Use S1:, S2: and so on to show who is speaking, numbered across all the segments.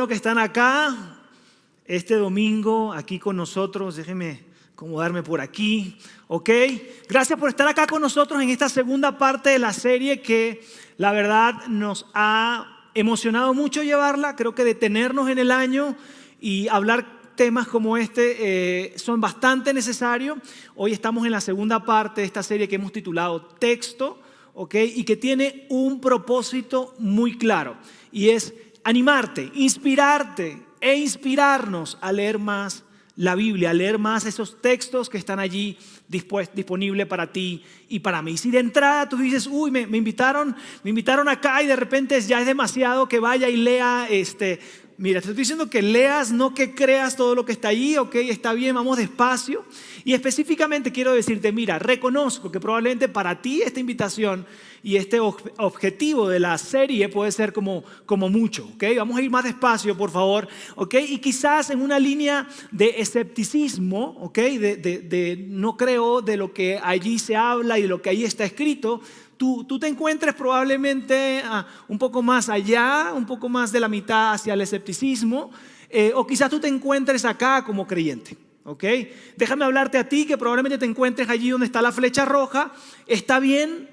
S1: bueno que están acá este domingo, aquí con nosotros. Déjenme acomodarme por aquí, ¿ok? Gracias por estar acá con nosotros en esta segunda parte de la serie que la verdad nos ha emocionado mucho llevarla. Creo que detenernos en el año y hablar temas como este son bastante necesarios. Hoy estamos en la segunda parte de esta serie que hemos titulado Texto, ¿ok? Y que tiene un propósito muy claro y es animarte, inspirarte e inspirarnos a leer más la Biblia, a leer más esos textos que están allí disponibles para ti y para mí. Si de entrada tú dices, uy, me invitaron acá y de repente ya es demasiado que vaya y lea mira, te estoy diciendo que leas, no que creas todo lo que está allí, ok, está bien, vamos despacio. Y específicamente quiero decirte, mira, reconozco que probablemente para ti esta invitación y este objetivo de la serie puede ser como mucho, ok. Vamos a ir más despacio, por favor, ok. Y quizás en una línea de escepticismo, ok, de no creo de lo que allí se habla y de lo que allí está escrito. Tú te encuentres probablemente un poco más allá, un poco más de la mitad hacia el escepticismo, o quizás tú te encuentres acá como creyente, ¿ok? Déjame hablarte a ti que probablemente te encuentres allí donde está la flecha roja. Está bien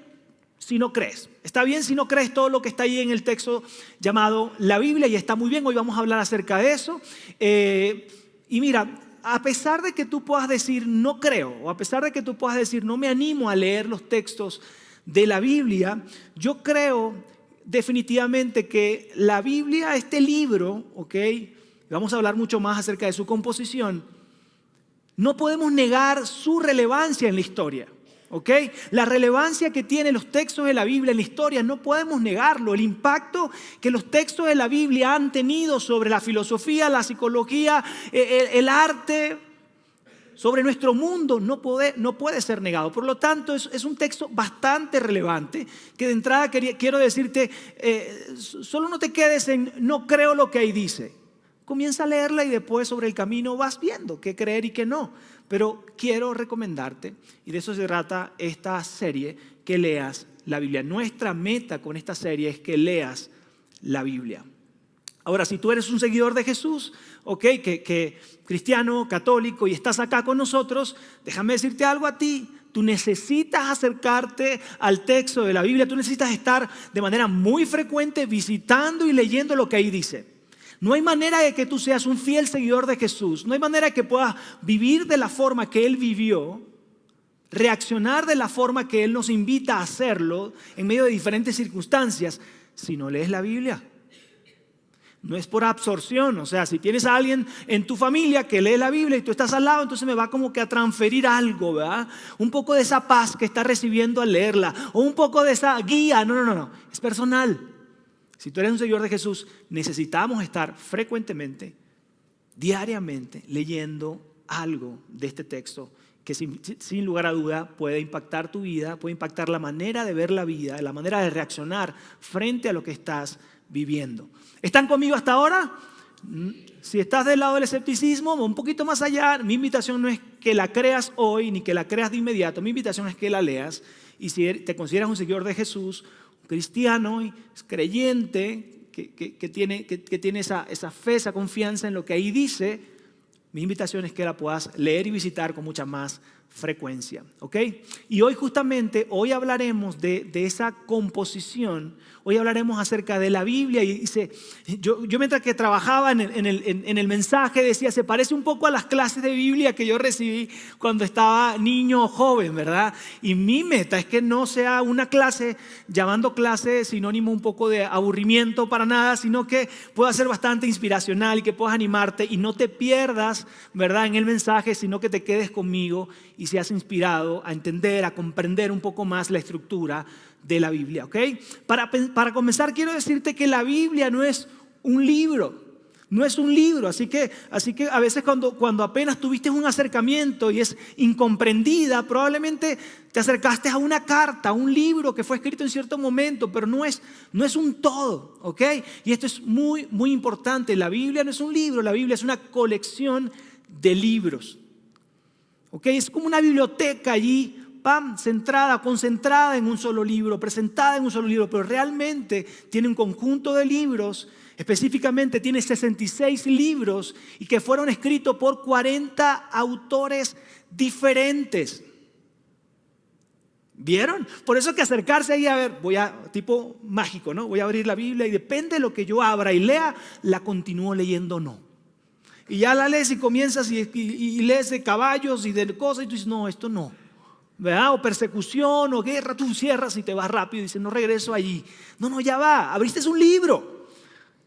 S1: si no crees, está bien si no crees todo lo que está ahí en el texto llamado la Biblia y está muy bien, hoy vamos a hablar acerca de eso. Y mira, a pesar de que tú puedas decir no creo, o a pesar de que tú puedas decir no me animo a leer los textos de la Biblia, yo creo definitivamente que la Biblia, este libro, ok, vamos a hablar mucho más acerca de su composición, no podemos negar su relevancia en la historia, ok. La relevancia que tienen los textos de la Biblia en la historia no podemos negarlo. El impacto que los textos de la Biblia han tenido sobre la filosofía, la psicología, el arte, sobre nuestro mundo no puede ser negado. Por lo tanto, es un texto bastante relevante que de entrada quiero decirte, solo no te quedes en no creo lo que ahí dice. Comienza a leerla y después sobre el camino vas viendo qué creer y qué no. Pero quiero recomendarte, y de eso se trata esta serie, que leas la Biblia. Nuestra meta con esta serie es que leas la Biblia. Ahora, si tú eres un seguidor de Jesús, ok, que cristiano, católico y estás acá con nosotros, déjame decirte algo a ti. Tú necesitas acercarte al texto de la Biblia, tú necesitas estar de manera muy frecuente visitando y leyendo lo que ahí dice. No hay manera de que tú seas un fiel seguidor de Jesús, no hay manera de que puedas vivir de la forma que Él vivió, reaccionar de la forma que Él nos invita a hacerlo en medio de diferentes circunstancias, si no lees la Biblia. No es por absorción, o sea, si tienes a alguien en tu familia que lee la Biblia y tú estás al lado, entonces me va como que a transferir algo, ¿verdad? Un poco de esa paz que está recibiendo al leerla, o un poco de esa guía. No, es personal. Si tú eres un seguidor de Jesús, necesitamos estar frecuentemente, diariamente, leyendo algo de este texto que sin lugar a duda puede impactar tu vida, puede impactar la manera de ver la vida, la manera de reaccionar frente a lo que estás viviendo. ¿Están conmigo hasta ahora? Si estás del lado del escepticismo, un poquito más allá, mi invitación no es que la creas hoy ni que la creas de inmediato. Mi invitación es que la leas. Y si te consideras un seguidor de Jesús, un cristiano, creyente, que tiene esa fe, esa confianza en lo que ahí dice, mi invitación es que la puedas leer y visitar con mucha más frecuencia, ¿ok? Y hoy hablaremos de esa composición. Hoy hablaremos acerca de la Biblia y yo mientras que trabajaba en el mensaje decía, se parece un poco a las clases de Biblia que yo recibí cuando estaba niño o joven, ¿verdad? Y mi meta es que no sea una clase, llamando clase sinónimo un poco de aburrimiento para nada, sino que pueda ser bastante inspiracional y que puedas animarte y no te pierdas, ¿verdad?, en el mensaje, sino que te quedes conmigo y seas inspirado a entender, a comprender un poco más la estructura de la Biblia, ¿ok? Para comenzar quiero decirte que la Biblia no es un libro, así que a veces cuando apenas tuviste un acercamiento y es incomprendida, probablemente te acercaste a una carta, a un libro que fue escrito en cierto momento, pero no es un todo, ¿ok? Y esto es muy, muy importante. La Biblia no es un libro, la Biblia es una colección de libros, ¿ok? Es como una biblioteca allí pam, centrada, concentrada en un solo libro, presentada en un solo libro, pero realmente tiene un conjunto de libros, específicamente tiene 66 libros y que fueron escritos por 40 autores diferentes. ¿Vieron? Por eso que acercarse ahí a ver, tipo mágico, ¿no? Voy a abrir la Biblia y depende de lo que yo abra y lea, la continúo leyendo o no. Y ya la lees y comienzas y lees de caballos y de cosas y tú dices, no, esto no. ¿Verdad? O persecución o guerra, tú cierras y te vas rápido y dices, no regreso allí. No, ya va, abriste un libro.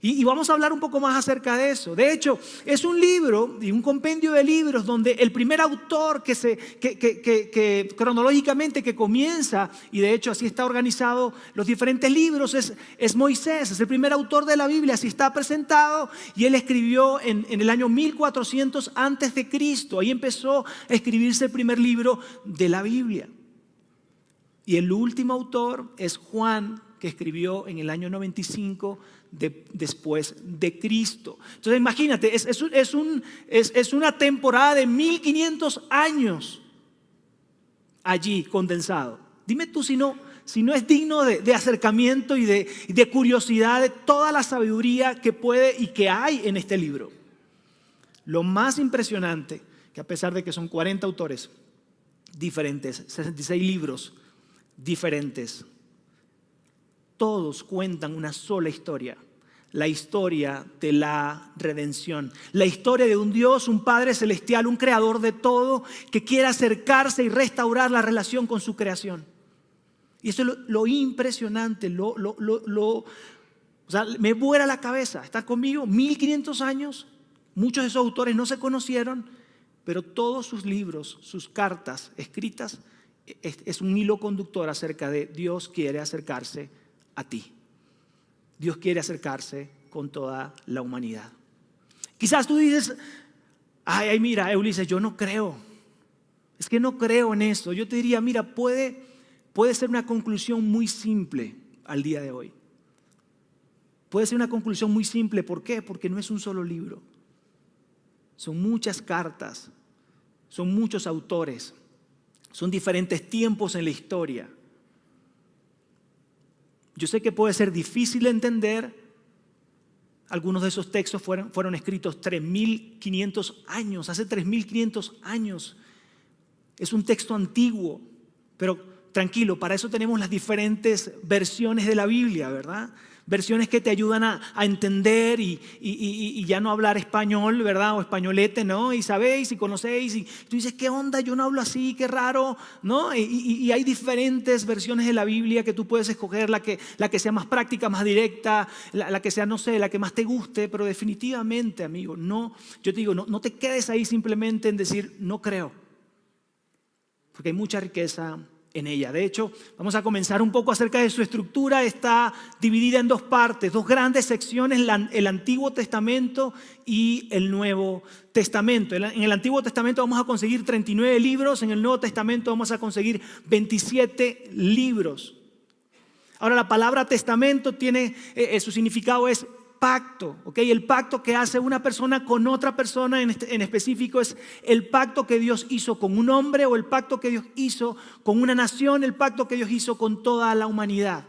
S1: Y vamos a hablar un poco más acerca de eso. De hecho, es un libro y un compendio de libros donde el primer autor que cronológicamente que comienza, y de hecho así está organizado los diferentes libros, es Moisés, es el primer autor de la Biblia, así está presentado, y él escribió en el año 1400 antes de Cristo. Ahí empezó a escribirse el primer libro de la Biblia. Y el último autor es Juan, que escribió en el año 95 después de Cristo. Entonces imagínate, es una temporada de 1500 años allí condensado. Dime tú si no es digno de acercamiento y de curiosidad de toda la sabiduría que puede y que hay en este libro. Lo más impresionante, que a pesar de que son 40 autores diferentes, 66 libros diferentes, todos cuentan una sola historia, la historia de la redención, la historia de un Dios, un Padre celestial, un creador de todo, que quiere acercarse y restaurar la relación con su creación. Y eso es lo impresionante, o sea, me vuela la cabeza. ¿Está conmigo? 1500 años, muchos de esos autores no se conocieron, pero todos sus libros, sus cartas escritas, es un hilo conductor acerca de Dios quiere acercarse a ti. Dios quiere acercarse con toda la humanidad. Quizás tú dices, mira, Ulises, yo no creo. Es que no creo en esto. Yo te diría, mira, puede ser una conclusión muy simple al día de hoy. Puede ser una conclusión muy simple. ¿Por qué? Porque no es un solo libro. Son muchas cartas. Son muchos autores. Son diferentes tiempos en la historia. Yo sé que puede ser difícil de entender. Algunos de esos textos fueron escritos 3.500 años, hace 3.500 años. Es un texto antiguo, pero tranquilo, para eso tenemos las diferentes versiones de la Biblia, ¿verdad? Versiones que te ayudan a entender y ya no hablar español, ¿verdad? O españolete, ¿no? Y sabéis y conocéis y tú dices, ¿qué onda? Yo no hablo así, qué raro, ¿no? Y hay diferentes versiones de la Biblia que tú puedes escoger, la que sea más práctica, más directa, la que sea, no sé, la que más te guste, pero definitivamente, amigo, no, yo te digo, no te quedes ahí simplemente en decir, no creo, porque hay mucha riqueza en ella. De hecho, vamos a comenzar un poco acerca de su estructura. Está dividida en dos partes, dos grandes secciones, el Antiguo Testamento y el Nuevo Testamento. En el Antiguo Testamento vamos a conseguir 39 libros, en el Nuevo Testamento vamos a conseguir 27 libros. Ahora, la palabra testamento tiene, su significado es pacto, ¿ok? El pacto que hace una persona con otra persona en específico es el pacto que Dios hizo con un hombre o el pacto que Dios hizo con una nación, el pacto que Dios hizo con toda la humanidad.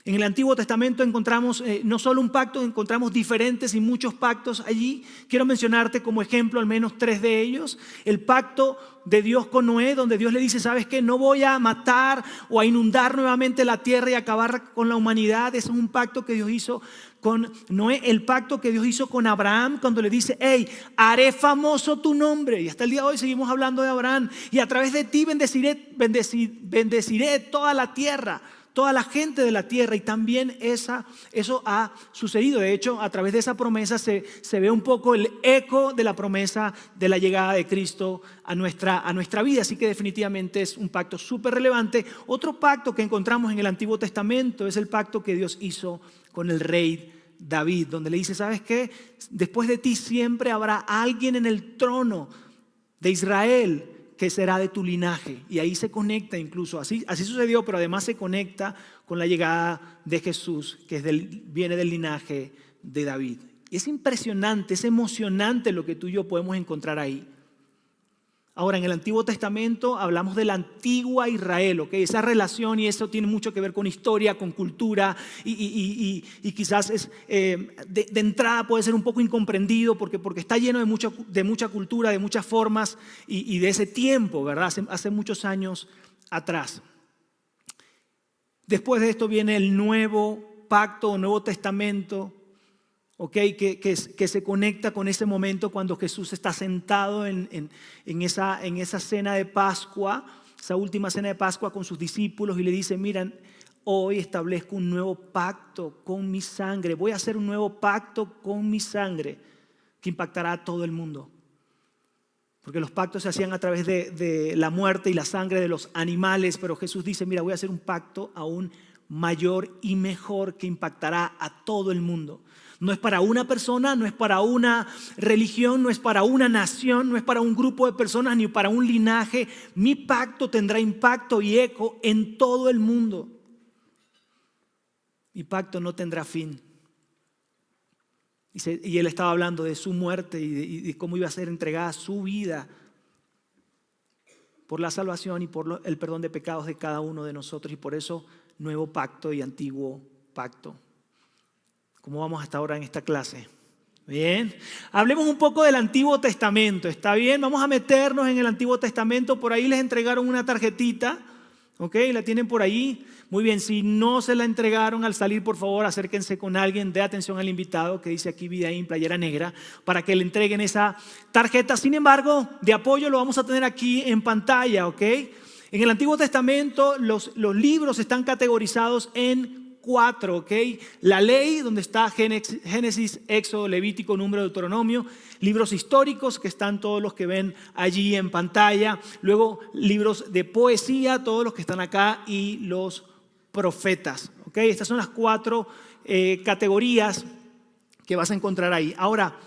S1: En el Antiguo Testamento encontramos no solo un pacto, encontramos diferentes y muchos pactos allí. Quiero mencionarte como ejemplo al menos 3 de ellos. El pacto de Dios con Noé, donde Dios le dice, ¿sabes qué? No voy a matar o a inundar nuevamente la tierra y acabar con la humanidad. Ese es un pacto que Dios hizo con Noé. El pacto que Dios hizo con Abraham cuando le dice, hey, haré famoso tu nombre. Y hasta el día de hoy seguimos hablando de Abraham. Y a través de ti bendeciré toda la tierra, toda la gente de la tierra. Y también eso ha sucedido. De hecho, a través de esa promesa se ve un poco el eco de la promesa de la llegada de Cristo a nuestra vida. Así que definitivamente es un pacto súper relevante. Otro pacto que encontramos en el Antiguo Testamento es el pacto que Dios hizo con el rey David, donde le dice, ¿sabes qué? Después de ti siempre habrá alguien en el trono de Israel que será de tu linaje. Y ahí se conecta incluso, así sucedió, pero además se conecta con la llegada de Jesús, que viene del linaje de David. Y es impresionante, es emocionante lo que tú y yo podemos encontrar ahí. Ahora, en el Antiguo Testamento hablamos de la antigua Israel, ¿ok? Esa relación, y eso tiene mucho que ver con historia, con cultura, y quizás de entrada puede ser un poco incomprendido porque está lleno de mucha cultura, de muchas formas y de ese tiempo, ¿verdad? Hace muchos años atrás. Después de esto viene el Nuevo Pacto o Nuevo Testamento, ¿okay? Que se conecta con ese momento cuando Jesús está sentado en esa cena de Pascua, esa última cena de Pascua con sus discípulos, y le dice: miren, hoy establezco un nuevo pacto con mi sangre, voy a hacer un nuevo pacto con mi sangre que impactará a todo el mundo. Porque los pactos se hacían a través de la muerte y la sangre de los animales, pero Jesús dice: mira, voy a hacer un pacto aún mayor y mejor que impactará a todo el mundo. No es para una persona, no es para una religión, no es para una nación, no es para un grupo de personas ni para un linaje. Mi pacto tendrá impacto y eco en todo el mundo. Mi pacto no tendrá fin. Y él estaba hablando de su muerte y de cómo iba a ser entregada su vida por la salvación y por el perdón de pecados de cada uno de nosotros. Y por eso, nuevo pacto y antiguo pacto. ¿Cómo vamos hasta ahora en esta clase? Bien, hablemos un poco del Antiguo Testamento, ¿está bien? Vamos a meternos en el Antiguo Testamento. Por ahí les entregaron una tarjetita, ¿ok? La tienen por ahí. Muy bien, si no se la entregaron al salir, por favor, acérquense con alguien, dé atención al invitado que dice aquí Vidaín, playera negra, para que le entreguen esa tarjeta. Sin embargo, de apoyo lo vamos a tener aquí en pantalla, ¿ok? En el Antiguo Testamento los libros están categorizados en 4, ¿ok? La ley, donde está Génesis, Éxodo, Levítico, Número, Deuteronomio. Libros históricos, que están todos los que ven allí en pantalla. Luego libros de poesía, todos los que están acá, y los profetas, ¿ok? Estas son las 4 categorías que vas a encontrar ahí. Ahora,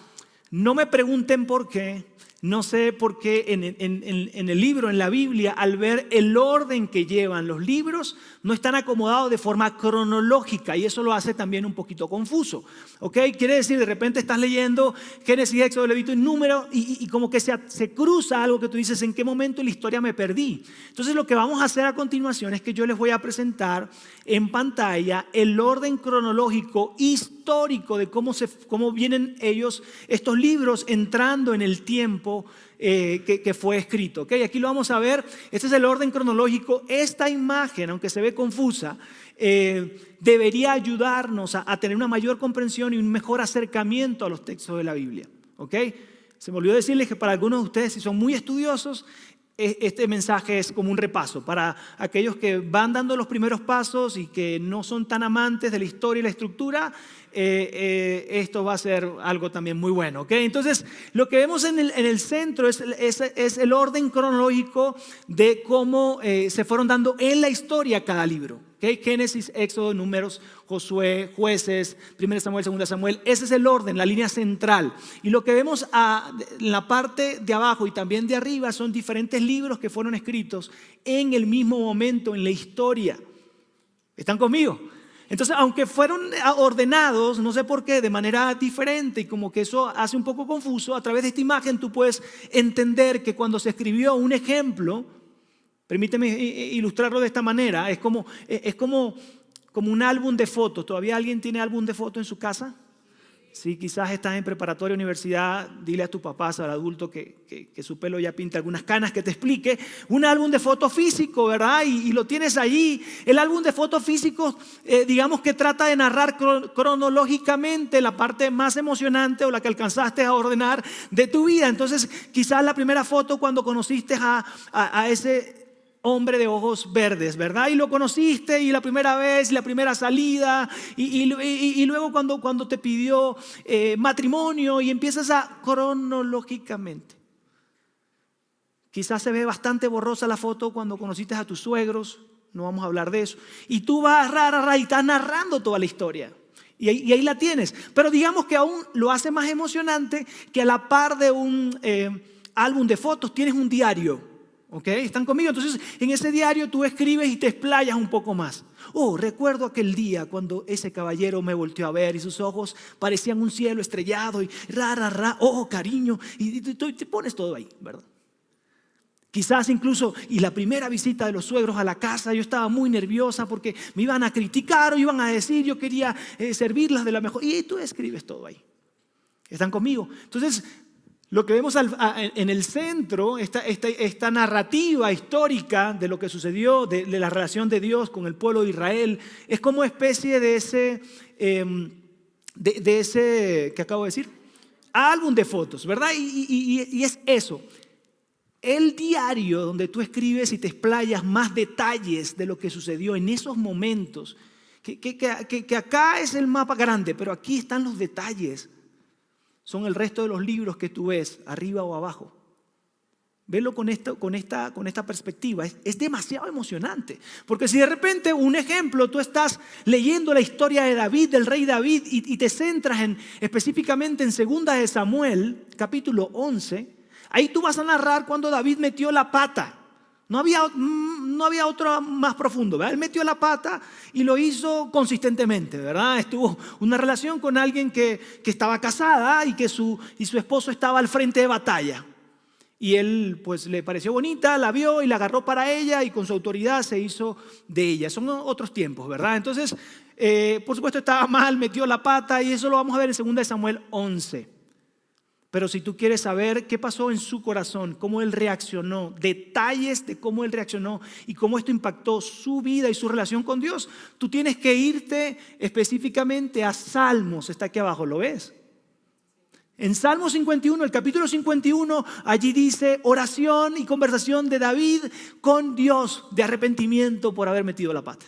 S1: no me pregunten por qué. No sé por qué en el libro, en la Biblia, al ver el orden que llevan los libros, no están acomodados de forma cronológica, y eso lo hace también un poquito confuso. ¿Ok? Quiere decir, de repente estás leyendo Génesis, Éxodo, Levítico y Número, y como que se cruza algo que tú dices: ¿en qué momento en la historia me perdí? Entonces lo que vamos a hacer a continuación es que yo les voy a presentar en pantalla el orden cronológico histórico de cómo vienen estos libros entrando en el tiempo que fue escrito. ¿Okay? Aquí lo vamos a ver. Este es el orden cronológico. Esta imagen, aunque se ve confusa, debería ayudarnos a tener una mayor comprensión y un mejor acercamiento a los textos de la Biblia. ¿Okay? Se me olvidó decirles que para algunos de ustedes, si son muy estudiosos, este mensaje es como un repaso. Para aquellos que van dando los primeros pasos y que no son tan amantes de la historia y la estructura, esto va a ser algo también muy bueno. ¿Okay? Entonces, lo que vemos en el centro es el orden cronológico de cómo se fueron dando en la historia cada libro. ¿Okay? Génesis, Éxodo, Números, Josué, Jueces, 1 Samuel, 2 Samuel. Ese es el orden, la línea central. Y lo que vemos en la parte de abajo y también de arriba son diferentes libros que fueron escritos en el mismo momento en la historia. ¿Están conmigo? Entonces, aunque fueron ordenados, no sé por qué, de manera diferente, y como que eso hace un poco confuso, a través de esta imagen tú puedes entender que cuando se escribió un ejemplo, permíteme ilustrarlo de esta manera, es como un álbum de fotos. ¿Todavía alguien tiene álbum de fotos en su casa? Si quizás estás en preparatoria, universidad, dile a tus papás, al adulto que su pelo ya pinta algunas canas, que te explique. Un álbum de fotos físico, ¿verdad? Y lo tienes allí. El álbum de fotos físicos, digamos que trata de narrar cronológicamente la parte más emocionante o la que alcanzaste a ordenar de tu vida. Entonces, quizás la primera foto cuando conociste a ese hombre de ojos verdes, ¿verdad? Y lo conociste, y la primera vez, la primera salida, y luego cuando te pidió matrimonio, y empiezas a cronológicamente. Quizás se ve bastante borrosa la foto cuando conociste a tus suegros, no vamos a hablar de eso, y tú vas y estás narrando toda la historia. Y ahí la tienes. Pero digamos que aún lo hace más emocionante que a la par de un álbum de fotos tienes un diario. ¿Ok? ¿Están conmigo? Entonces, en ese diario tú escribes y te explayas un poco más. Oh, recuerdo aquel día cuando ese caballero me volteó a ver y sus ojos parecían un cielo estrellado y oh, cariño, y te pones todo ahí, ¿verdad? Quizás incluso, y la primera visita de los suegros a la casa, yo estaba muy nerviosa porque me iban a criticar o iban a decir, yo quería servirlas de la mejor. Y tú escribes todo ahí. ¿Están conmigo? Entonces, lo que vemos en el centro, esta narrativa histórica de lo que sucedió, de la relación de Dios con el pueblo de Israel, es como especie de ese que acabo de decir, álbum de fotos, ¿verdad? Y es eso. El diario donde tú escribes y te explayas más detalles de lo que sucedió en esos momentos, que acá es el mapa grande, pero aquí están los detalles. Son el resto de los libros que tú ves, arriba o abajo. Velo con esta perspectiva. Es demasiado emocionante. Porque si de repente, un ejemplo, tú estás leyendo la historia de David, del rey David, y te centras específicamente en 2 de Samuel, capítulo 11, ahí tú vas a narrar cuando David metió la pata. No había otro más profundo, ¿verdad? Él metió la pata y lo hizo consistentemente, ¿verdad? Estuvo una relación con alguien que estaba casada y que su esposo estaba al frente de batalla. Y él pues le pareció bonita, la vio y la agarró para ella y con su autoridad se hizo de ella. Son otros tiempos, ¿verdad? Entonces, por supuesto estaba mal, metió la pata y eso lo vamos a ver en 2 de Samuel 11. Pero si tú quieres saber qué pasó en su corazón, cómo él reaccionó, detalles de cómo él reaccionó y cómo esto impactó su vida y su relación con Dios, tú tienes que irte específicamente a Salmos, está aquí abajo, ¿lo ves? En Salmo 51, el capítulo 51, allí dice oración y conversación de David con Dios de arrepentimiento por haber metido la pata.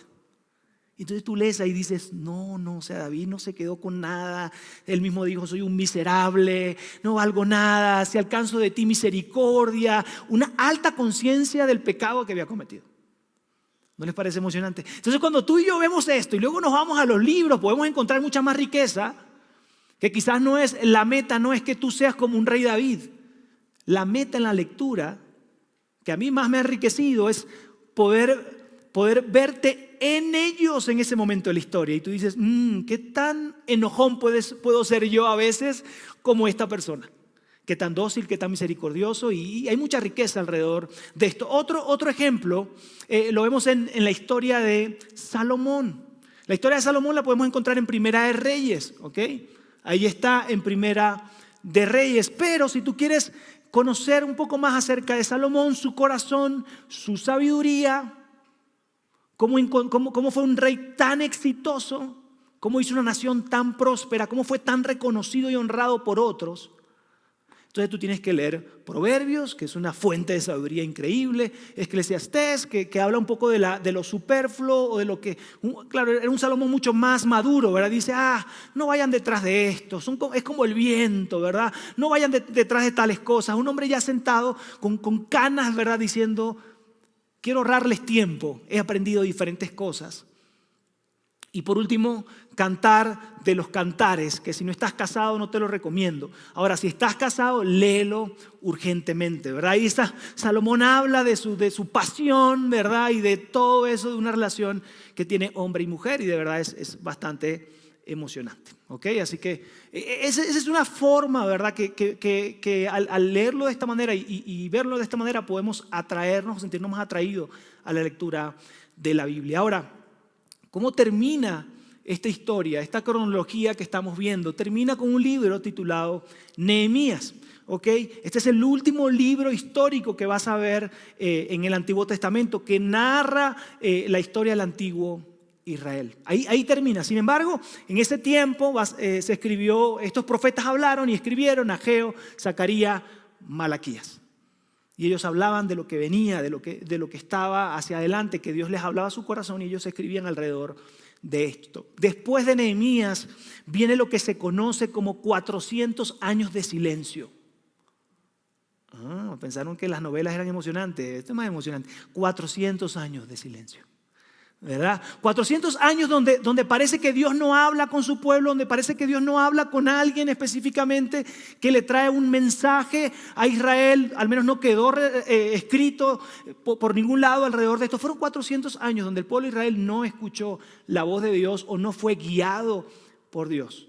S1: Entonces tú lees ahí y dices, no, o sea, David no se quedó con nada. Él mismo dijo, soy un miserable, no valgo nada, si alcanzo de ti misericordia. Una alta conciencia del pecado que había cometido. ¿No les parece emocionante? Entonces cuando tú y yo vemos esto y luego nos vamos a los libros, podemos encontrar mucha más riqueza, que quizás la meta no es que tú seas como un rey David. La meta en la lectura, que a mí más me ha enriquecido, es poder verte en ellos en ese momento de la historia. Y tú dices, ¿qué tan enojón puedo ser yo a veces como esta persona? ¿Qué tan dócil, qué tan misericordioso? Y hay mucha riqueza alrededor de esto. Otro ejemplo lo vemos en la historia de Salomón. La historia de Salomón la podemos encontrar en Primera de Reyes, ¿ok? Ahí está en Primera de Reyes. Pero si tú quieres conocer un poco más acerca de Salomón, su corazón, su sabiduría, cómo fue un rey tan exitoso, cómo hizo una nación tan próspera, cómo fue tan reconocido y honrado por otros. Entonces tú tienes que leer Proverbios, que es una fuente de sabiduría increíble, Eclesiastés, que habla un poco de lo superfluo o de lo que, claro, era un Salomón mucho más maduro, ¿verdad? Dice, no vayan detrás de esto, es como el viento, ¿verdad? No vayan detrás de tales cosas. Un hombre ya sentado con canas, ¿verdad? Diciendo, quiero ahorrarles tiempo, he aprendido diferentes cosas. Y por último, Cantar de los Cantares, que si no estás casado no te lo recomiendo. Ahora, si estás casado, léelo urgentemente, ¿verdad? Ahí está, Salomón habla de su pasión, ¿verdad? Y de todo eso, de una relación que tiene hombre y mujer, y de verdad es bastante emocionante, ¿ok? Así que esa es una forma, ¿verdad? Que al leerlo de esta manera y verlo de esta manera podemos atraernos, sentirnos más atraídos a la lectura de la Biblia. Ahora, ¿cómo termina esta historia, esta cronología que estamos viendo? Termina con un libro titulado Nehemías. ¿Okay? Este es el último libro histórico que vas a ver en el Antiguo Testamento, que narra la historia del antiguo Israel. Ahí termina. Sin embargo, en ese tiempo se escribió, estos profetas hablaron y escribieron Ageo, Zacarías, Malaquías. Y ellos hablaban de lo que venía, de lo que estaba hacia adelante, que Dios les hablaba a su corazón y ellos escribían alrededor de esto. Después de Nehemías viene lo que se conoce como 400 años de silencio. Pensaron que las novelas eran emocionantes. Esto es más emocionante. 400 años de silencio, ¿verdad? 400 años donde parece que Dios no habla con su pueblo, donde parece que Dios no habla con alguien específicamente que le trae un mensaje a Israel. Al menos no quedó escrito por ningún lado alrededor de esto. Fueron 400 años donde el pueblo de Israel no escuchó la voz de Dios o no fue guiado por Dios.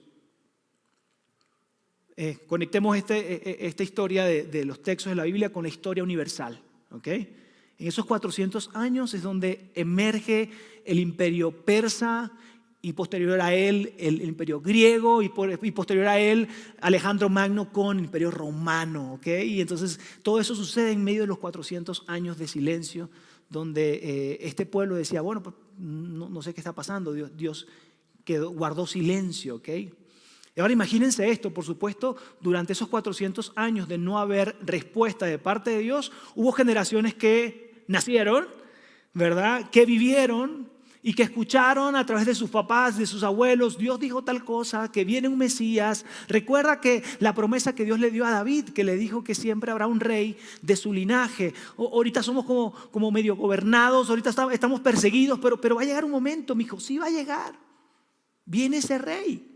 S1: Conectemos esta historia de los textos de la Biblia con la historia universal. ¿ok? En esos 400 años es donde emerge el imperio persa y posterior a él el imperio griego y posterior a él Alejandro Magno con el imperio romano, ¿ok? Y entonces todo eso sucede en medio de los 400 años de silencio donde este pueblo decía, bueno, pues, no sé qué está pasando, Dios guardó silencio, ¿ok? Y ahora imagínense esto, por supuesto, durante esos 400 años de no haber respuesta de parte de Dios, hubo generaciones que nacieron, ¿verdad? Que vivieron y que escucharon a través de sus papás, de sus abuelos, Dios dijo tal cosa, que viene un Mesías. Recuerda que la promesa que Dios le dio a David, que le dijo que siempre habrá un rey de su linaje. Ahorita somos como medio gobernados, ahorita estamos perseguidos, pero va a llegar un momento, mi hijo, sí va a llegar. Viene ese rey.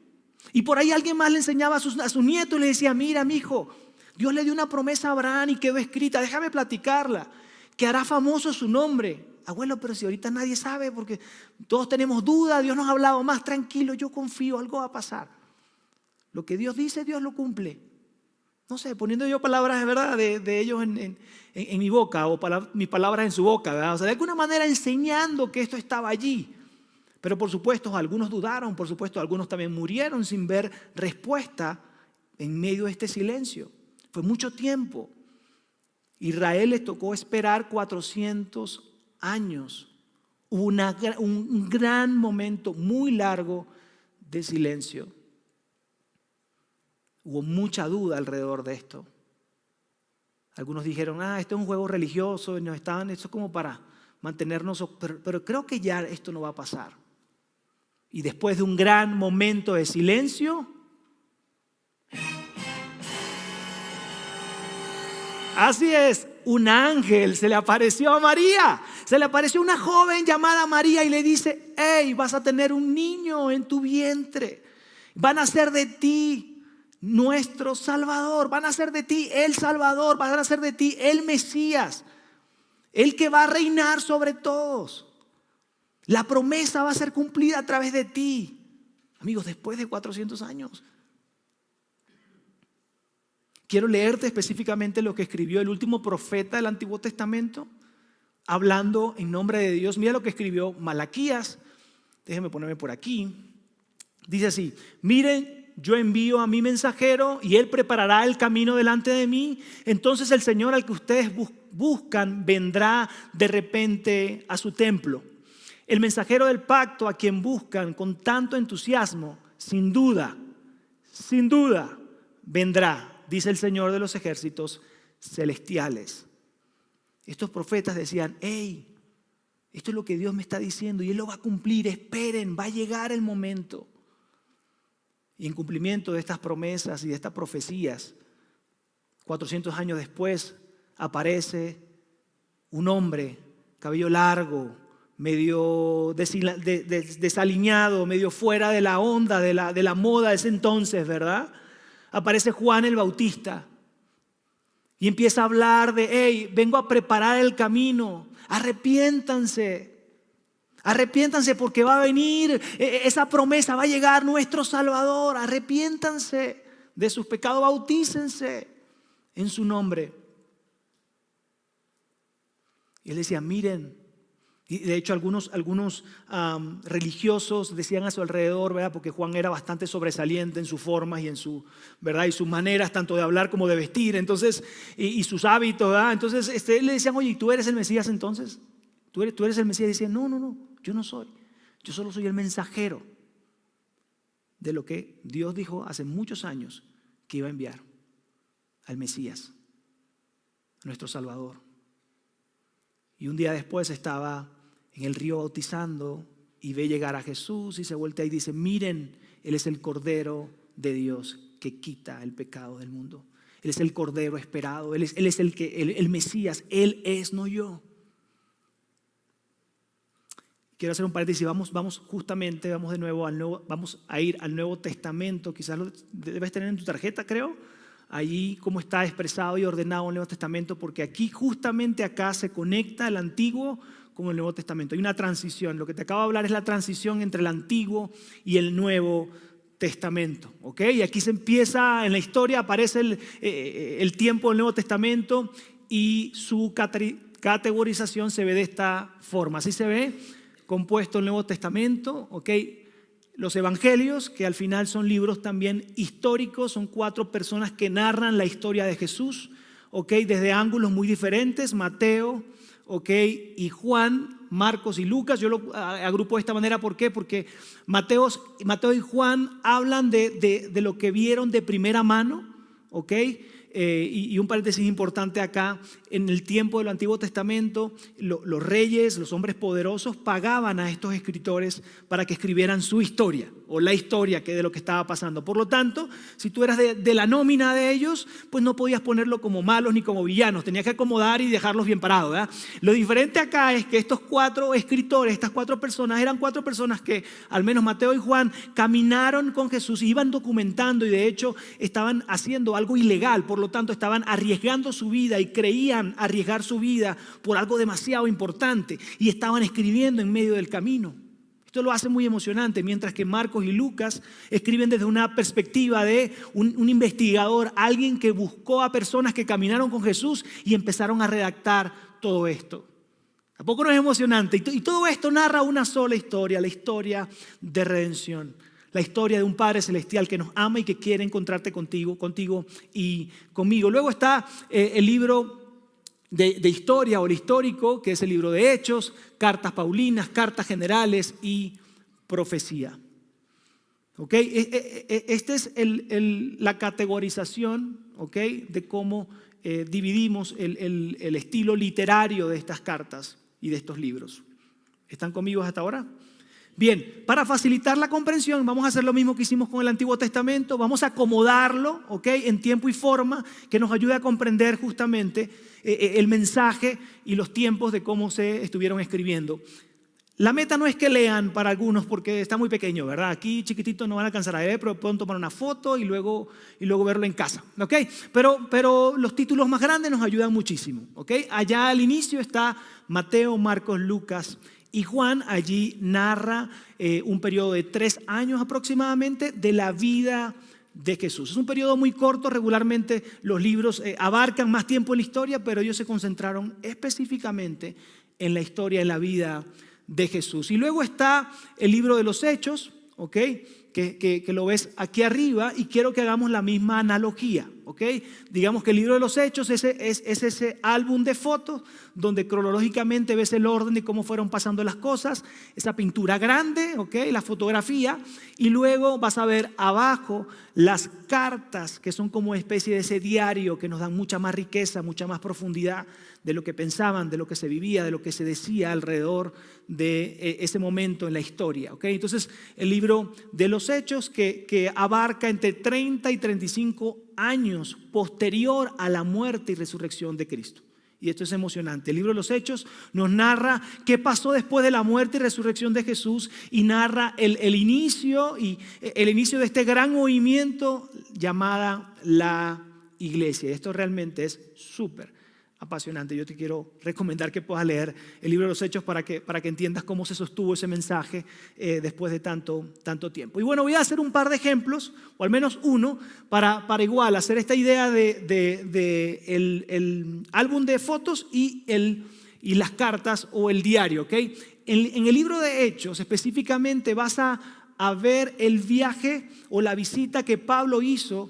S1: Y por ahí alguien más le enseñaba a su nieto y le decía, mira, mi hijo, Dios le dio una promesa a Abraham y quedó escrita, déjame platicarla, que hará famoso su nombre. Abuelo, pero si ahorita nadie sabe porque todos tenemos dudas, Dios nos ha hablado más, tranquilo, yo confío, algo va a pasar. Lo que Dios dice, Dios lo cumple. No sé, poniendo yo palabras, ¿verdad?, de ellos en mi boca o mis palabras en su boca, ¿verdad? O sea, de alguna manera enseñando que esto estaba allí. Pero por supuesto algunos dudaron, por supuesto algunos también murieron sin ver respuesta en medio de este silencio. Fue mucho tiempo. Israel les tocó esperar 400 años. Hubo un gran momento muy largo de silencio. Hubo mucha duda alrededor de esto. Algunos dijeron, esto es un juego religioso, esto es como para mantenernos, pero creo que ya esto no va a pasar. Y después de un gran momento de silencio, así es, un ángel se le apareció a María. Se le apareció una joven llamada María y le dice, hey, vas a tener un niño en tu vientre. Van a ser de ti nuestro Salvador. Van a ser de ti el Salvador. Van a ser de ti el Mesías. El que va a reinar sobre todos. La promesa va a ser cumplida a través de ti. Amigos, después de 400 años. Quiero leerte específicamente lo que escribió el último profeta del Antiguo Testamento, hablando en nombre de Dios. Mira lo que escribió Malaquías. Déjenme ponerme por aquí. Dice así, miren, yo envío a mi mensajero y él preparará el camino delante de mí. Entonces el Señor al que ustedes buscan vendrá de repente a su templo. El mensajero del pacto a quien buscan con tanto entusiasmo, sin duda, vendrá, dice el Señor de los ejércitos celestiales. Estos profetas decían, hey, esto es lo que Dios me está diciendo y Él lo va a cumplir, esperen, va a llegar el momento. Y en cumplimiento de estas promesas y de estas profecías, 400 años después aparece un hombre, cabello largo, medio desaliñado, medio fuera de la onda, de la moda de ese entonces, ¿verdad? Aparece Juan el Bautista y empieza a hablar de, hey, vengo a preparar el camino, arrepiéntanse porque va a venir esa promesa, va a llegar nuestro Salvador, arrepiéntanse de sus pecados, bautícense en su nombre. Y él decía, miren, y de hecho algunos religiosos decían a su alrededor, ¿verdad? Porque Juan era bastante sobresaliente en sus formas y en su, ¿verdad? Y sus maneras tanto de hablar como de vestir, entonces, y sus hábitos, ¿verdad? Entonces le decían, oye, ¿tú eres el Mesías entonces? ¿Tú eres el Mesías? Y decían, no, yo no soy. Yo solo soy el mensajero de lo que Dios dijo hace muchos años que iba a enviar al Mesías, a nuestro Salvador. Y un día después estaba en el río bautizando y ve llegar a Jesús y se voltea y dice, miren, Él es el Cordero de Dios que quita el pecado del mundo. Él es el Cordero esperado, Él es el Mesías, Él es, no yo. Quiero hacer un paréntesis, vamos de nuevo vamos a ir al Nuevo Testamento, quizás lo debes tener en tu tarjeta, creo. Allí cómo está expresado y ordenado el Nuevo Testamento, porque aquí, justamente acá, se conecta el Antiguo con el Nuevo Testamento. Hay una transición. Lo que te acabo de hablar es la transición entre el Antiguo y el Nuevo Testamento. ¿Okay? Y aquí se empieza, en la historia aparece el tiempo del Nuevo Testamento y su categorización se ve de esta forma. Así se ve compuesto el Nuevo Testamento, ¿ok? Los evangelios, que al final son libros también históricos, son 4 personas que narran la historia de Jesús, ¿ok? Desde ángulos muy diferentes, Mateo, ¿ok? Y Juan, Marcos y Lucas. Yo lo agrupo de esta manera, ¿por qué? Porque Mateo y Juan hablan de lo que vieron de primera mano, ¿ok? Y un paréntesis importante acá, en el tiempo del Antiguo Testamento, los reyes, los hombres poderosos pagaban a estos escritores para que escribieran su historia o la historia de lo que estaba pasando. Por lo tanto, si tú eras de la nómina de ellos, pues no podías ponerlo como malos ni como villanos, tenías que acomodar y dejarlos bien parados, ¿verdad? Lo diferente acá es que estos 4 escritores, estas 4 personas, eran 4 personas que, al menos Mateo y Juan, caminaron con Jesús, iban documentando y de hecho estaban haciendo algo ilegal. Por lo tanto, estaban arriesgando su vida y creían arriesgar su vida por algo demasiado importante y estaban escribiendo en medio del camino. Esto lo hace muy emocionante, mientras que Marcos y Lucas escriben desde una perspectiva de un investigador, alguien que buscó a personas que caminaron con Jesús y empezaron a redactar todo esto. ¿Tampoco no es emocionante? Y todo esto narra una sola historia, la historia de redención. La historia de un Padre Celestial que nos ama y que quiere encontrarte contigo y conmigo. Luego está el libro de historia o el histórico, que es el libro de Hechos, cartas paulinas, cartas generales y profecía. ¿Ok? Esta es la categorización, ¿ok?, de cómo dividimos el estilo literario de estas cartas y de estos libros. ¿Están conmigo hasta ahora? Bien, para facilitar la comprensión vamos a hacer lo mismo que hicimos con el Antiguo Testamento. Vamos a acomodarlo, ¿ok?, en tiempo y forma que nos ayude a comprender justamente el mensaje y los tiempos de cómo se estuvieron escribiendo. La meta no es que lean para algunos porque está muy pequeño, ¿verdad? Aquí chiquititos no van a alcanzar a ver, pero pueden tomar una foto y luego verlo en casa, ¿ok? Pero los títulos más grandes nos ayudan muchísimo, ¿ok? Allá al inicio está Mateo, Marcos, Lucas y Juan. Allí narra un periodo de 3 años aproximadamente de la vida de Jesús. Es un periodo muy corto, regularmente los libros abarcan más tiempo en la historia, pero ellos se concentraron específicamente en la historia, en la vida de Jesús. Y luego está el libro de los Hechos, ¿ok?, que lo ves aquí arriba, y quiero que hagamos la misma analogía, ¿ok? Digamos que el libro de los Hechos es ese álbum de fotos donde cronológicamente ves el orden de cómo fueron pasando las cosas, esa pintura grande, ¿ok?, la fotografía, y luego vas a ver abajo las cartas que son como especie de ese diario que nos dan mucha más riqueza, mucha más profundidad de lo que pensaban, de lo que se vivía, de lo que se decía alrededor de ese momento en la historia, ¿ok? Entonces el libro de los Hechos que abarca entre 30 y 35 años posterior a la muerte y resurrección de Cristo. Y esto es emocionante. El libro de los Hechos nos narra qué pasó después de la muerte y resurrección de Jesús, y narra el inicio de este gran movimiento llamada la iglesia. Esto realmente es súper apasionante. Yo te quiero recomendar que puedas leer el libro de los Hechos para que entiendas cómo se sostuvo ese mensaje después de tanto tiempo. Y bueno, voy a hacer un par de ejemplos, o al menos uno, para igual hacer esta idea de el álbum de fotos y las cartas o el diario, ¿ok? En el libro de Hechos específicamente vas a ver el viaje o la visita que Pablo hizo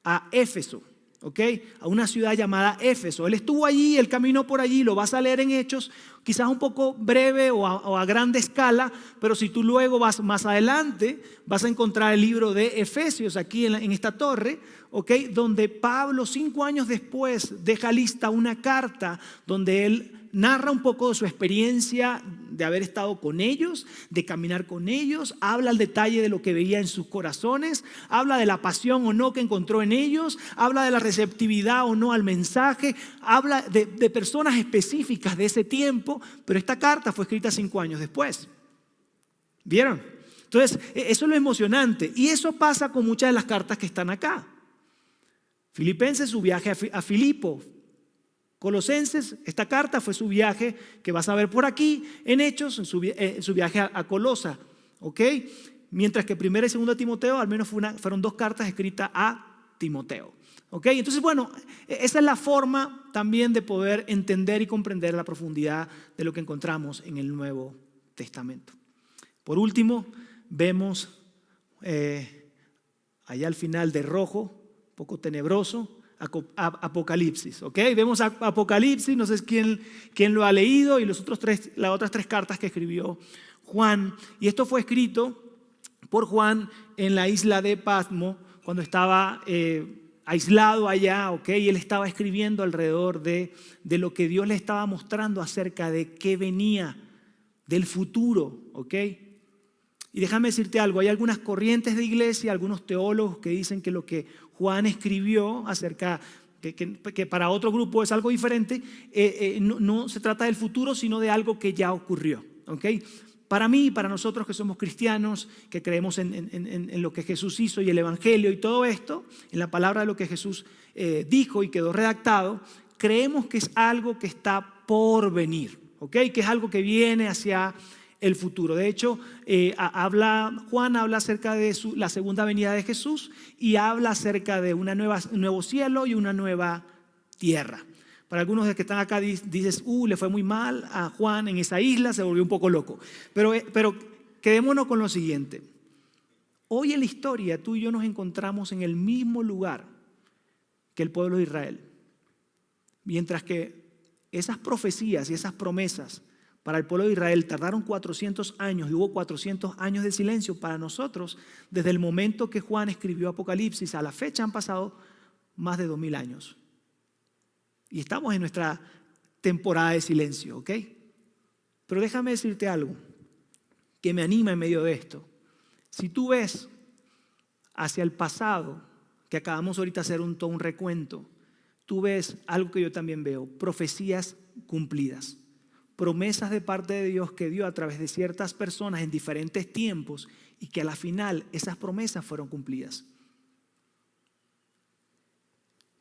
S1: a Éfeso. ¿Ok? A una ciudad llamada Éfeso. Él estuvo allí, él caminó por allí, lo vas a leer en Hechos, quizás un poco breve o a grande escala, pero si tú luego vas más adelante, vas a encontrar el libro de Efesios aquí en esta torre, ¿ok?, donde Pablo 5 años después deja lista una carta donde él narra un poco de su experiencia de haber estado con ellos, de caminar con ellos, habla al detalle de lo que veía en sus corazones, habla de la pasión o no que encontró en ellos, habla de la receptividad o no al mensaje, habla de personas específicas de ese tiempo, pero esta carta fue escrita 5 años después. ¿Vieron? Entonces, eso es lo emocionante, y eso pasa con muchas de las cartas que están acá. Filipenses, su viaje a Filipo. Colosenses, esta carta fue su viaje que vas a ver por aquí en Hechos, en su viaje a Colosa, ¿ok? Mientras que 1 y 2 Timoteo al menos fueron 2 cartas escritas a Timoteo, ¿Ok? Entonces, bueno, esa es la forma también de poder entender y comprender la profundidad de lo que encontramos en el Nuevo Testamento. Por último, vemos allá al final de rojo, un poco tenebroso, Apocalipsis. ¿Ok? Vemos Apocalipsis, no sé quién lo ha leído, y las otras tres cartas que escribió Juan. Y esto fue escrito por Juan en la isla de Patmos, cuando estaba aislado allá, ¿ok? Y él estaba escribiendo alrededor de lo que Dios le estaba mostrando acerca de qué venía, del futuro, ¿ok? Y déjame decirte algo, hay algunas corrientes de iglesia, algunos teólogos que dicen que lo que Juan escribió acerca, que para otro grupo es algo diferente, no se trata del futuro, sino de algo que ya ocurrió, ¿ok? Para mí y para nosotros que somos cristianos, que creemos en lo que Jesús hizo y el Evangelio y todo esto, en la palabra de lo que Jesús dijo y quedó redactado, creemos que es algo que está por venir, ¿ok? Que es algo que viene hacia el futuro. De hecho, Juan habla acerca de la segunda venida de Jesús y habla acerca de un nuevo cielo y una nueva tierra. Para algunos de los que están acá dices, le fue muy mal a Juan en esa isla, se volvió un poco loco. Pero quedémonos con lo siguiente. Hoy en la historia tú y yo nos encontramos en el mismo lugar que el pueblo de Israel. Mientras que esas profecías y esas promesas para el pueblo de Israel tardaron 400 años y hubo 400 años de silencio, para nosotros, desde el momento que Juan escribió Apocalipsis a la fecha han pasado más de 2000 años. Y estamos en nuestra temporada de silencio, ¿ok? Pero déjame decirte algo que me anima en medio de esto. Si tú ves hacia el pasado, que acabamos ahorita de hacer todo un recuento, tú ves algo que yo también veo, profecías cumplidas, promesas de parte de Dios que dio a través de ciertas personas en diferentes tiempos y que a la final esas promesas fueron cumplidas.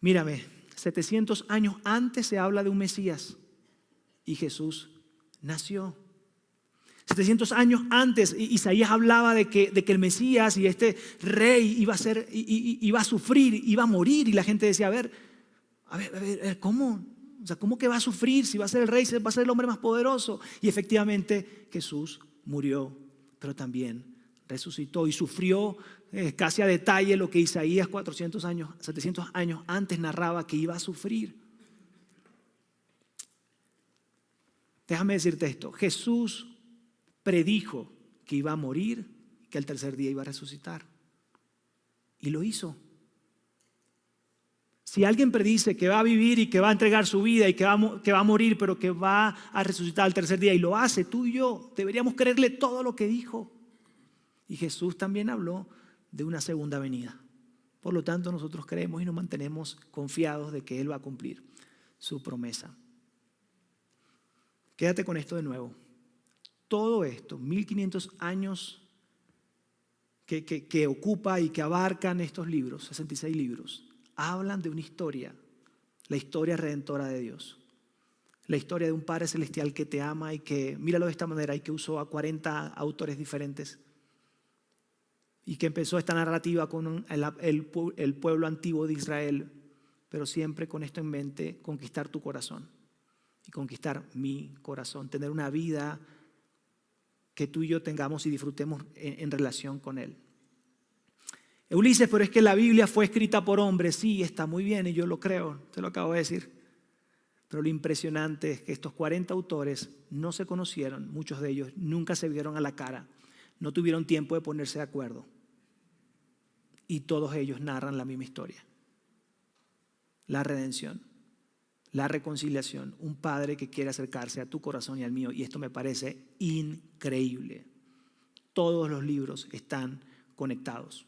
S1: Mírame, 700 años antes se habla de un Mesías y Jesús nació. 700 años antes Isaías hablaba de que el Mesías y este rey iba a sufrir, iba a morir, y la gente decía, a ver, ¿cómo? O sea, ¿cómo que va a sufrir? Si va a ser el rey, va a ser el hombre más poderoso. Y efectivamente Jesús murió, pero también resucitó y sufrió casi a detalle lo que Isaías 700 años antes narraba que iba a sufrir. Déjame decirte esto, Jesús predijo que iba a morir, que al tercer día iba a resucitar. Y lo hizo. Si alguien predice que va a vivir y que va a entregar su vida y que va a morir, pero que va a resucitar al tercer día y lo hace, tú y yo deberíamos creerle todo lo que dijo. Y Jesús también habló de una segunda venida. Por lo tanto, nosotros creemos y nos mantenemos confiados de que Él va a cumplir su promesa. Quédate con esto de nuevo. Todo esto, 1500 años que ocupa y que abarcan estos libros, 66 libros, hablan de una historia, la historia redentora de Dios. La historia de un Padre Celestial que te ama y que, míralo de esta manera, y que usó a 40 autores diferentes. Y que empezó esta narrativa con el pueblo antiguo de Israel, pero siempre con esto en mente, conquistar tu corazón y conquistar mi corazón, tener una vida que tú y yo tengamos y disfrutemos en relación con Él. Ulises, pero es que la Biblia fue escrita por hombres. Sí, está muy bien y yo lo creo, te lo acabo de decir. Pero lo impresionante es que estos 40 autores no se conocieron, muchos de ellos nunca se vieron a la cara, no tuvieron tiempo de ponerse de acuerdo. Y todos ellos narran la misma historia. La redención, la reconciliación, un Padre que quiere acercarse a tu corazón y al mío. Y esto me parece increíble. Todos los libros están conectados.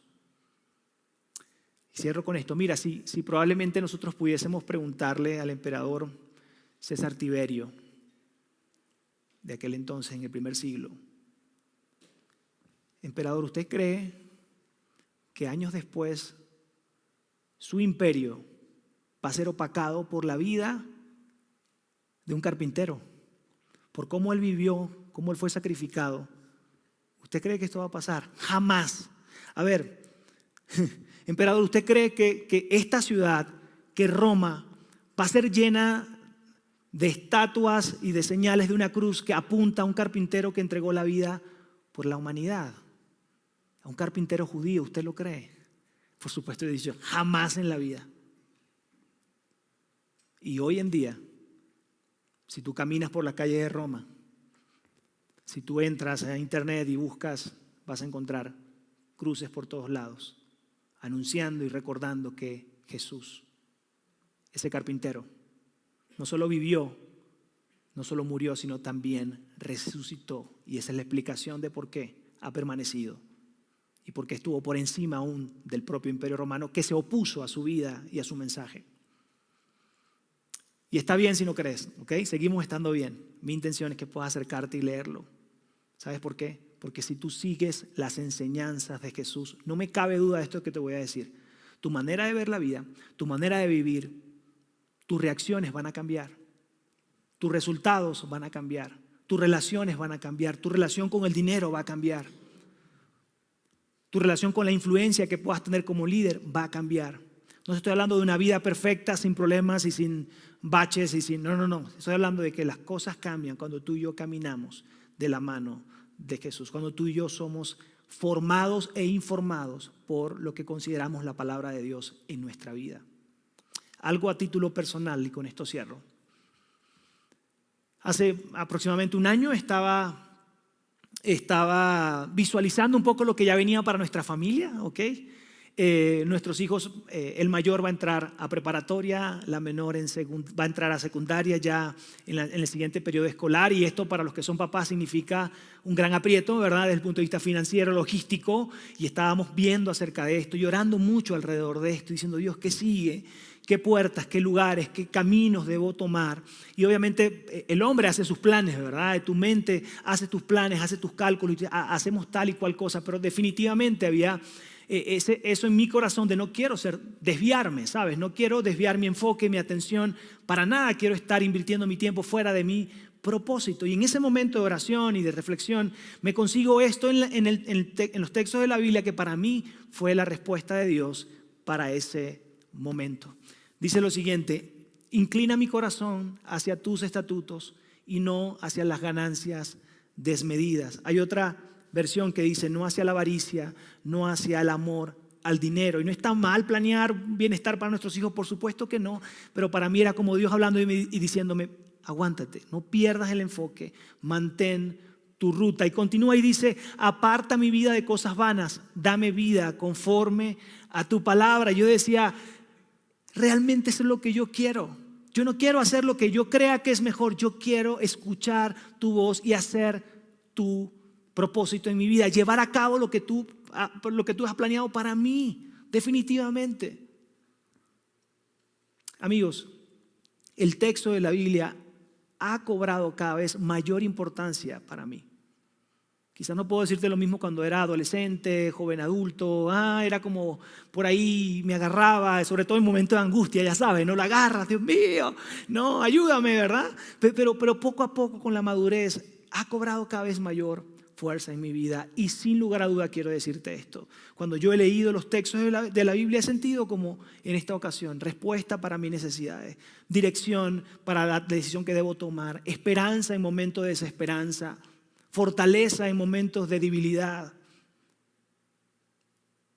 S1: Cierro con esto. Mira, si probablemente nosotros pudiésemos preguntarle al emperador César Tiberio, de aquel entonces, en el primer siglo, emperador, ¿usted cree que años después su imperio va a ser opacado por la vida de un carpintero, por cómo él vivió, cómo él fue sacrificado? ¿Usted cree que esto va a pasar? Jamás. A ver, emperador, ¿usted cree que esta ciudad, que Roma, va a ser llena de estatuas y de señales de una cruz que apunta a un carpintero que entregó la vida por la humanidad? A un carpintero judío, ¿usted lo cree? Por supuesto, he dicho, jamás en la vida. Y hoy en día, si tú caminas por la calle de Roma, si tú entras a internet y buscas, vas a encontrar cruces por todos lados, anunciando y recordando que Jesús, ese carpintero, no solo vivió, no solo murió, sino también resucitó. Y esa es la explicación de por qué ha permanecido y por qué estuvo por encima aún del propio Imperio Romano, que se opuso a su vida y a su mensaje. Y está bien si no crees, ¿ok? Seguimos estando bien. Mi intención es que puedas acercarte y leerlo. ¿Sabes por qué? Porque si tú sigues las enseñanzas de Jesús, no me cabe duda de esto que te voy a decir. Tu manera de ver la vida, tu manera de vivir, tus reacciones van a cambiar. Tus resultados van a cambiar. Tus relaciones van a cambiar. Tu relación con el dinero va a cambiar. Tu relación con la influencia que puedas tener como líder va a cambiar. No estoy hablando de una vida perfecta, sin problemas y sin baches y sin... No. Estoy hablando de que las cosas cambian cuando tú y yo caminamos de la mano de Jesús. Cuando tú y yo somos formados e informados por lo que consideramos la palabra de Dios en nuestra vida. Algo a título personal, y con esto cierro. Hace aproximadamente un año estaba visualizando un poco lo que ya venía para nuestra familia, ¿ok? Nuestros hijos, el mayor va a entrar a preparatoria, la menor va a entrar a secundaria ya en el siguiente periodo escolar, y esto para los que son papás significa un gran aprieto, ¿verdad? Desde el punto de vista financiero, logístico, y estábamos viendo acerca de esto, llorando mucho alrededor de esto, diciendo, Dios, ¿qué sigue? ¿Qué puertas, qué lugares, qué caminos debo tomar? Y obviamente el hombre hace sus planes, ¿verdad? Tu mente hace tus planes, hace tus cálculos, hacemos tal y cual cosa, pero definitivamente había eso en mi corazón de no quiero desviarme, ¿sabes? No quiero desviar mi enfoque, mi atención, para nada quiero estar invirtiendo mi tiempo fuera de mi propósito. Y en ese momento de oración y de reflexión me consigo esto en los textos de la Biblia, que para mí fue la respuesta de Dios para ese momento. Dice lo siguiente: inclina mi corazón hacia tus estatutos y no hacia las ganancias desmedidas. Hay otra versión que dice no hacia la avaricia, no hacia el amor al dinero. Y no está mal planear bienestar para nuestros hijos, por supuesto que no, pero para mí era como Dios hablando y diciéndome, aguántate, no pierdas el enfoque, mantén tu ruta. Y continúa y dice, aparta mi vida de cosas vanas, dame vida conforme a tu palabra. Yo decía, realmente eso es lo que yo quiero. Yo no quiero hacer lo que yo crea que es mejor, yo quiero escuchar tu voz y hacer tu propósito en mi vida, llevar a cabo lo que tú has planeado para mí, definitivamente. Amigos, el texto de la Biblia ha cobrado cada vez mayor importancia para mí. Quizás no puedo decirte lo mismo cuando era adolescente, joven adulto, era como por ahí me agarraba, sobre todo en momentos de angustia, ya sabes, no la agarras, Dios mío, no, ayúdame, ¿verdad? Pero poco a poco con la madurez ha cobrado cada vez mayor fuerza en mi vida, y sin lugar a duda quiero decirte esto: cuando yo he leído los textos de la Biblia he sentido como en esta ocasión respuesta para mis necesidades, dirección para la decisión que debo tomar, esperanza en momentos de desesperanza, fortaleza en momentos de debilidad.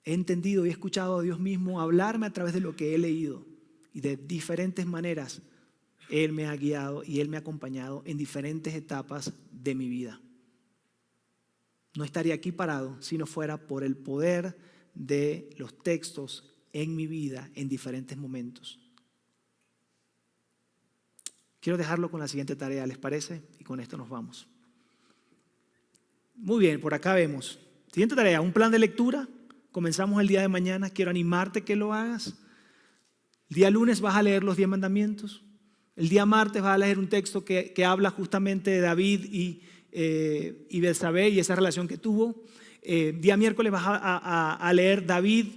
S1: He entendido y he escuchado a Dios mismo hablarme a través de lo que he leído, y de diferentes maneras Él me ha guiado y Él me ha acompañado en diferentes etapas de mi vida. No estaría aquí parado si no fuera por el poder de los textos en mi vida en diferentes momentos. Quiero dejarlo con la siguiente tarea, ¿les parece? Y con esto nos vamos. Muy bien, por acá vemos. Siguiente tarea, un plan de lectura. Comenzamos el día de mañana. Quiero animarte que lo hagas. El día lunes vas a leer los 10 mandamientos. El día martes vas a leer un texto que habla justamente de David y Betsabé y esa relación que tuvo. Día miércoles vas a leer David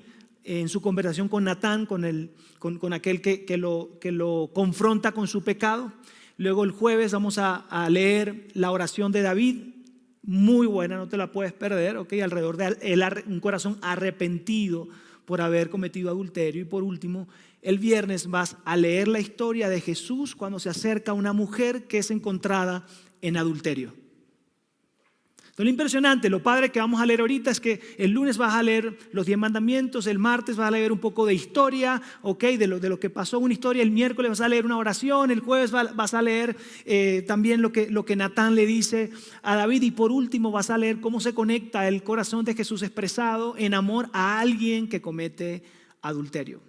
S1: en su conversación con Natán, con aquel que lo confronta con su pecado. Luego el jueves vamos a leer la oración de David, muy buena, no te la puedes perder, ¿okay? Alrededor de un corazón arrepentido por haber cometido adulterio. Y por último, el viernes vas a leer la historia de Jesús cuando se acerca a una mujer que es encontrada en adulterio. Entonces, lo impresionante, lo padre que vamos a leer ahorita es que el lunes vas a leer los 10 mandamientos, el martes vas a leer un poco de historia, okay, de lo que pasó, una historia, el miércoles vas a leer una oración, el jueves vas a leer también lo que Natán le dice a David, y por último vas a leer cómo se conecta el corazón de Jesús expresado en amor a alguien que comete adulterio.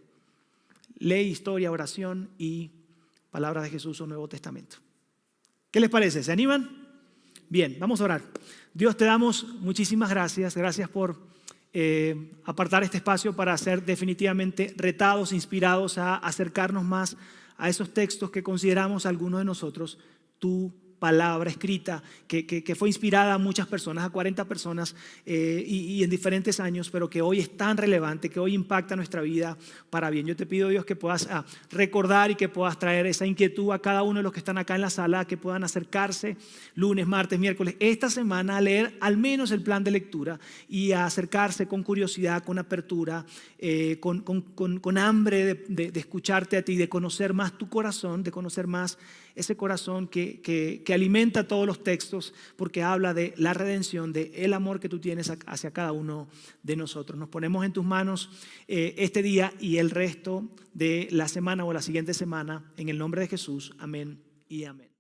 S1: Ley, historia, oración y palabra de Jesús o Nuevo Testamento. ¿Qué les parece? ¿Se animan? Bien, vamos a orar. Dios, te damos muchísimas gracias. Gracias por apartar este espacio para ser definitivamente retados, inspirados a acercarnos más a esos textos que consideramos algunos de nosotros tu palabra escrita, que fue inspirada a muchas personas, a 40 personas y en diferentes años, pero que hoy es tan relevante, que hoy impacta nuestra vida para bien. Yo te pido, Dios, que puedas recordar y que puedas traer esa inquietud a cada uno de los que están acá en la sala, que puedan acercarse lunes, martes, miércoles, esta semana a leer al menos el plan de lectura y a acercarse con curiosidad, con apertura, con hambre de escucharte a ti, de conocer más tu corazón, de conocer más ese corazón que alimenta todos los textos, porque habla de la redención, de el amor que tú tienes hacia cada uno de nosotros. Nos ponemos en tus manos este día y el resto de la semana o la siguiente semana, en el nombre de Jesús. Amén y amén.